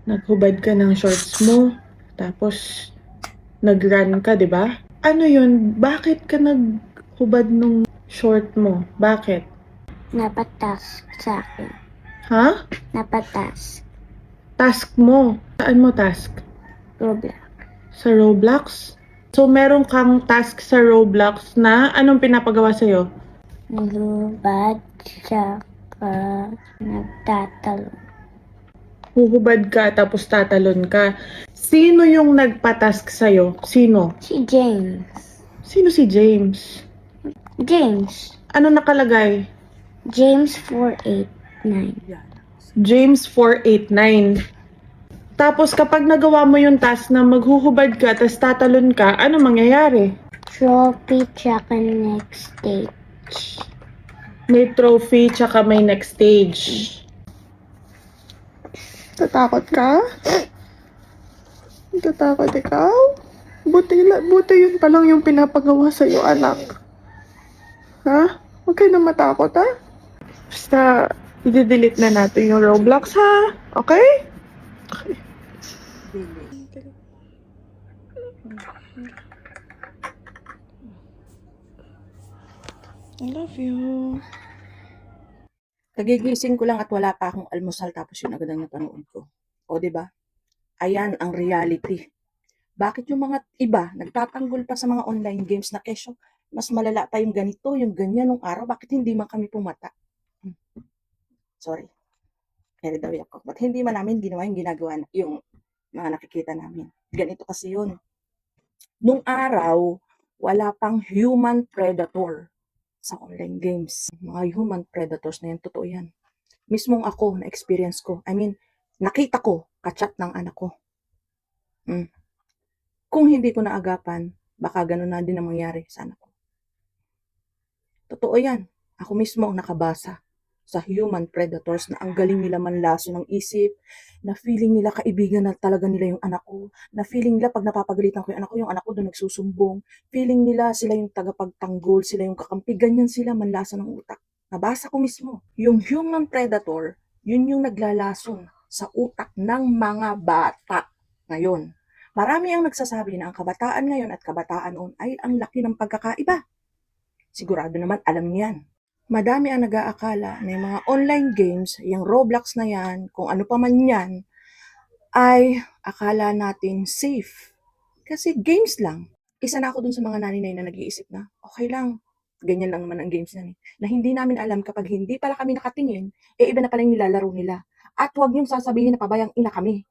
Naghubad ka ng shorts mo, tapos nag-run ka, 'di ba? Ano 'yun? Bakit ka naghubad nung short mo? Bakit? Napatas sa akin. Ha? Napatas. Task mo. Saan mo task? Roblox. Sa Roblox? So, meron kang task sa Roblox na anong pinapagawa sa'yo? Naghubad tsaka nagtatalon. Huhubad ka tapos tatalon ka. Sino yung nagpa-task sa'yo? Sino? Si James. Sino si James? James. Ano nakalagay? James 489. James 489. Tapos kapag nagawa mo yung task na maghuhubad ka tapos tatalon ka, ano mangyayari? Trophy tsaka next stage. May trophy tsaka may next stage. Tatakot ka? Tatakot ikaw? Buti yun pa lang yung pinapagawa sa'yo, anak. Ha? Huwag ka na matakot, ha? Basta, i-delete na natin yung Roblox, ha? Okay? Okay. I love you. Kagigising ko lang at wala pa akong almusal tapos yun agad ang napanood ko. O, di ba? Ayan ang reality. Bakit yung mga iba nagtatanggol pa sa mga online games na kesyo mas malala pa yung ganito, yung ganyan nung araw, bakit hindi man kami pumata? Sorry. Carried away ako. Ba't hindi man namin ginawa yung ginagawa yung mga nakikita namin? Ganito kasi yun. Nung araw, wala pang human predator sa online games. Mga human predators na yan, totoo yan. Mismong ako, na-experience ko. I mean, nakita ko, kachat ng anak ko. Kung hindi ko naagapan, baka ganun na din ang mangyari sa anak ko. Totoo yan. Ako mismo ang nakabasa sa human predators na ang galing nila manlaso ng isip, na feeling nila kaibigan na talaga nila yung anak ko, na feeling nila pag napapagalitan ko yung anak ko doon nagsusumbong, feeling nila sila yung tagapagtanggol, sila yung kakampi, ganyan sila manlasa ng utak. Nabasa ko mismo. Yung human predator, yun yung naglalason sa utak ng mga bata ngayon. Marami ang nagsasabi na ang kabataan ngayon at kabataan noon ay ang laki ng pagkakaiba. Sigurado naman alam niyan. Madami ang nag-aakala na yung mga online games, yung Roblox na yan, kung ano pa man yan, ay akala natin safe. Kasi games lang. Isa na ako dun sa mga naninay na nag-iisip na, okay lang, ganyan lang naman ang games na na hindi namin alam kapag hindi pala kami nakatingin, iba na pala yung nilalaro nila. At huwag niyong sasabihin na pabayang ina kami.